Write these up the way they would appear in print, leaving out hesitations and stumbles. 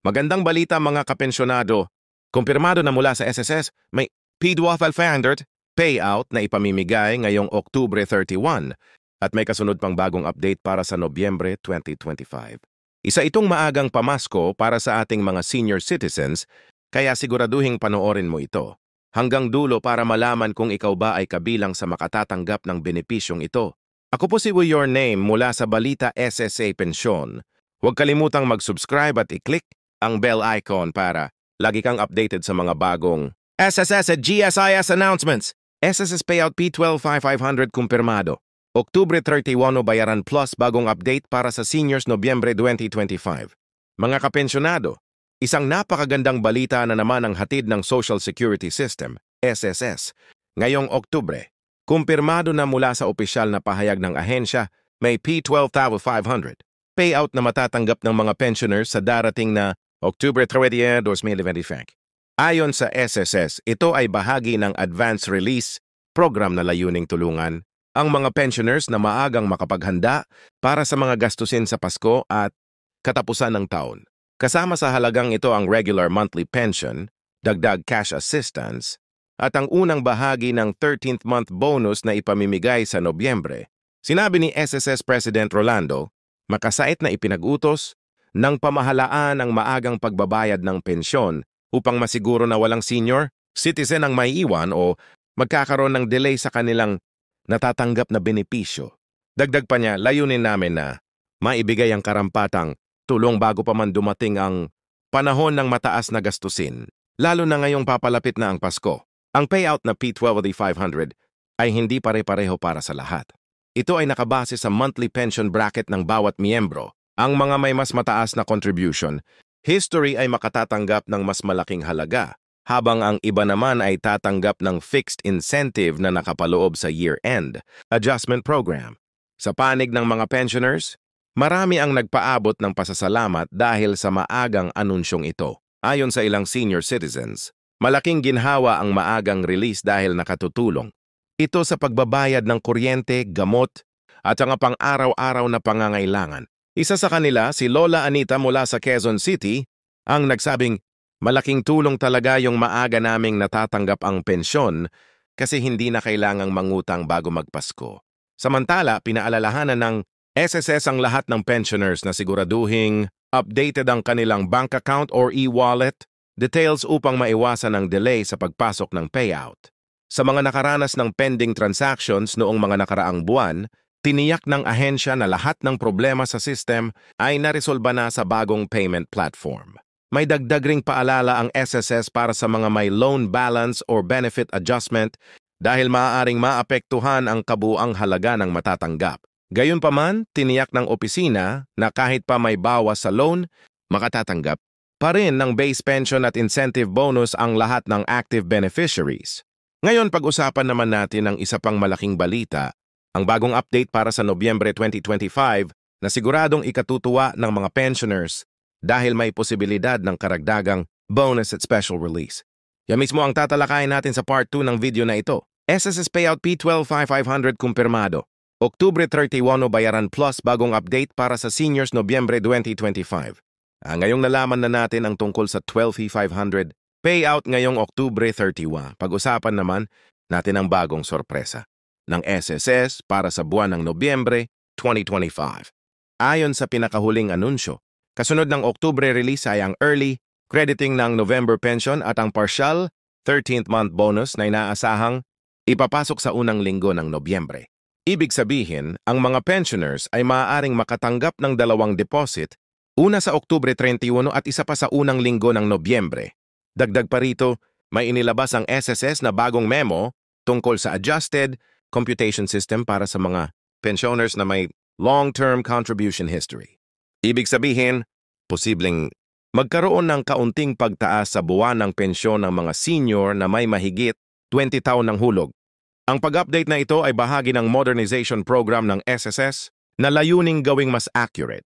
Magandang balita mga kapensyonado. Kumpirmado na mula sa SSS, may P12,500 payout na ipamimigay ngayong Oktubre 31 at may kasunod pang bagong update para sa Nobyembre 2025. Isa itong maagang pamasko para sa ating mga senior citizens, kaya siguraduhing panoorin mo ito hanggang dulo para malaman kung ikaw ba ay kabilang sa makatatanggap ng benepisyong ito. Ako po si Your Name mula sa Balita SSA Pensyon. Huwag kalimutang mag-subscribe at i-click ang bell icon para lagi kang updated sa mga bagong SSS at GSIS announcements. SSS Payout P12,500 kumpirmado. Oktubre 31 bayaran plus bagong update para sa seniors Nobyembre 2025. Mga kapensyonado, isang napakagandang balita na naman ang hatid ng Social Security System, SSS. Ngayong Oktubre, kumpirmado na mula sa opisyal na pahayag ng ahensya, may P12,500 payout na matatanggap ng mga pensioners sa darating na Oktubre 30, 2025. Ayon sa SSS, ito ay bahagi ng Advance Release program na layuning tulungan ang mga pensioners na maagang makapaghanda para sa mga gastusin sa Pasko at katapusan ng taon. Kasama sa halagang ito ang regular monthly pension, dagdag cash assistance, at ang unang bahagi ng 13th month bonus na ipamimigay sa Nobyembre. Sinabi ni SSS President Rolando, makasait na ipinag-utos ng pamahalaan ang maagang pagbabayad ng pensyon upang masiguro na walang senior citizen ang maiiwan o magkakaroon ng delay sa kanilang natatanggap na benepisyo. Dagdag pa niya, layunin namin na maibigay ang karampatang tulong bago pa man dumating ang panahon ng mataas na gastusin, lalo na ngayong papalapit na ang Pasko. Ang payout na P12,500 ay hindi pare-pareho para sa lahat. Ito ay nakabase sa monthly pension bracket ng bawat miyembro. Ang mga may mas mataas na contribution, history ay makatatanggap ng mas malaking halaga, habang ang iba naman ay tatanggap ng fixed incentive na nakapaloob sa year-end adjustment program. Sa panig ng mga pensioners, marami ang nagpaabot ng pasasalamat dahil sa maagang anunsyong ito. Ayon sa ilang senior citizens, malaking ginhawa ang maagang release dahil nakatutulong. Ito sa pagbabayad ng kuryente, gamot, at ang pang-araw-araw na pangangailangan. Isa sa kanila, si Lola Anita mula sa Quezon City, ang nagsabing, malaking tulong talaga yung maaga naming natatanggap ang pensyon kasi hindi na kailangang mangutang bago magpasko. Samantala, pinaalalahanan ng SSS ang lahat ng pensioners na siguraduhing updated ang kanilang bank account or e-wallet details upang maiwasan ang delay sa pagpasok ng payout. Sa mga nakaranas ng pending transactions noong mga nakaraang buwan, tiniyak ng ahensya na lahat ng problema sa system ay naresolba na sa bagong payment platform. May dagdag ring paalala ang SSS para sa mga may loan balance or benefit adjustment dahil maaaring maapektuhan ang kabuang halaga ng matatanggap. Gayunpaman, tiniyak ng opisina na kahit pa may bawas sa loan, makatatanggap pa rin ng base pension at incentive bonus ang lahat ng active beneficiaries. Ngayon, pag-usapan naman natin ang isa pang malaking balita, ang bagong update para sa Nobyembre 2025 na siguradong ikatutuwa ng mga pensioners dahil may posibilidad ng karagdagang bonus at special release. Yan mismo ang tatalakayin natin sa part 2 ng video na ito. SSS Payout P12,500 kumpirmado. Oktubre 31 bayaran plus bagong update para sa seniors Nobyembre 2025. Ngayong nalaman na natin ang tungkol sa 12,500 payout ngayong Oktubre 31. Pag-usapan naman natin ang bagong sorpresa ng SSS para sa buwan ng Nobyembre 2025. Ayon sa pinakahuling anunsyo, kasunod ng Oktubre release ay ang early crediting ng November pension at ang partial 13th month bonus na inaasahang ipapasok sa unang linggo ng Nobyembre. Ibig sabihin, ang mga pensioners ay maaaring makatanggap ng dalawang deposit, una sa Oktubre 31 at isa pa sa unang linggo ng Nobyembre. Dagdag pa rito, may inilabas ang SSS na bagong memo tungkol sa adjusted computation system para sa mga pensioners na may long-term contribution history. Ibig sabihin, posibleng magkaroon ng kaunting pagtaas sa buwan ng pensyon ng mga senior na may mahigit 20 taon ng hulog. Ang pag-update na ito ay bahagi ng modernization program ng SSS na layuning gawing mas accurate,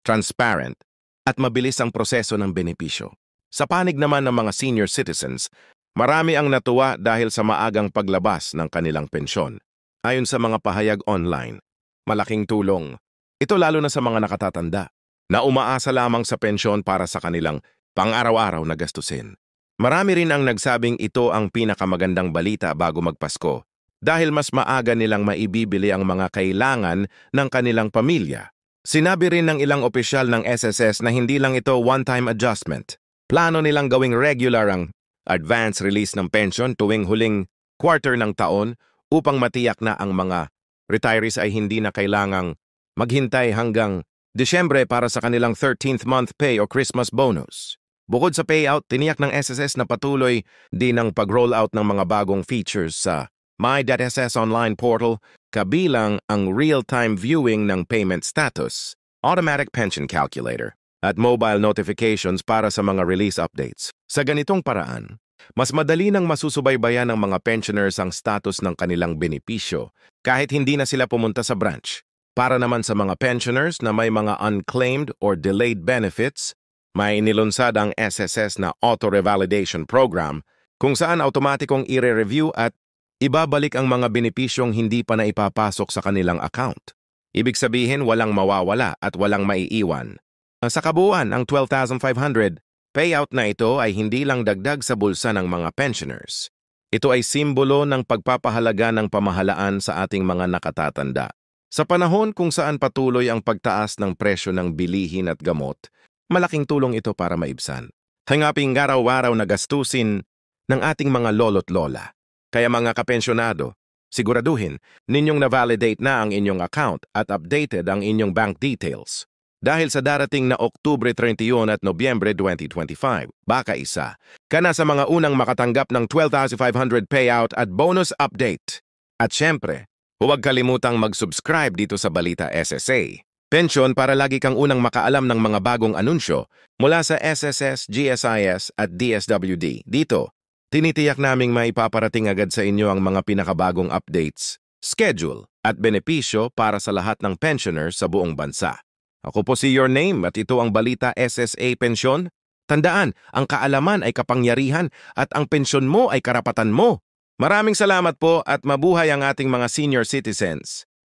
transparent, at mabilis ang proseso ng benepisyo. Sa panig naman ng mga senior citizens, marami ang natuwa dahil sa maagang paglabas ng kanilang pensyon. Ayon sa mga pahayag online, malaking tulong. Ito lalo na sa mga nakatatanda na umaasa lamang sa pensyon para sa kanilang pang-araw-araw na gastusin. Marami rin ang nagsabing ito ang pinakamagandang balita bago magpasko dahil mas maaga nilang maibibili ang mga kailangan ng kanilang pamilya. Sinabi rin ng ilang opisyal ng SSS na hindi lang ito one-time adjustment. Plano nilang gawing regular ang advance release ng pension tuwing huling quarter ng taon upang matiyak na ang mga retirees ay hindi na kailangang maghintay hanggang Disyembre para sa kanilang 13th month pay o Christmas bonus. Bukod sa payout, tiniyak ng SSS na patuloy din ang pag-roll out ng mga bagong features sa My.SS online portal, kabilang ang real-time viewing ng payment status, automatic pension calculator, at mobile notifications para sa mga release updates. Sa ganitong paraan, mas madali nang masusubaybayan ng mga pensioners ang status ng kanilang benepisyo kahit hindi na sila pumunta sa branch. Para naman sa mga pensioners na may mga unclaimed or delayed benefits, may inilunsad ang SSS na auto-revalidation program kung saan automatikong i-review at ibabalik ang mga benepisyong hindi pa na ipapasok sa kanilang account. Ibig sabihin walang mawawala at walang maiiwan. Sa kabuuan, ang 12,500 payout na ito ay hindi lang dagdag sa bulsa ng mga pensioners. Ito ay simbolo ng pagpapahalaga ng pamahalaan sa ating mga nakatatanda. Sa panahon kung saan patuloy ang pagtaas ng presyo ng bilihin at gamot, malaking tulong ito para maibsan. Hangaping araw-araw na gastusin ng ating mga lolo't lola. Kaya mga kapensyonado, siguraduhin ninyong na-validate na ang inyong account at updated ang inyong bank details. Dahil sa darating na Oktubre 31 at Nobyembre 2025, baka isa ka na sa mga unang makatanggap ng 12,500 payout at bonus update. At syempre, huwag kalimutang mag-subscribe dito sa Balita SSA. Pensyon para lagi kang unang makaalam ng mga bagong anunsyo mula sa SSS, GSIS at DSWD. Dito, tinitiyak naming maipaparating agad sa inyo ang mga pinakabagong updates, schedule at benepisyo para sa lahat ng pensioners sa buong bansa. Ako po si Your Name at ito ang Balita SSA Pensyon. Tandaan, ang kaalaman ay kapangyarihan at ang pensyon mo ay karapatan mo. Maraming salamat po at mabuhay ang ating mga senior citizens.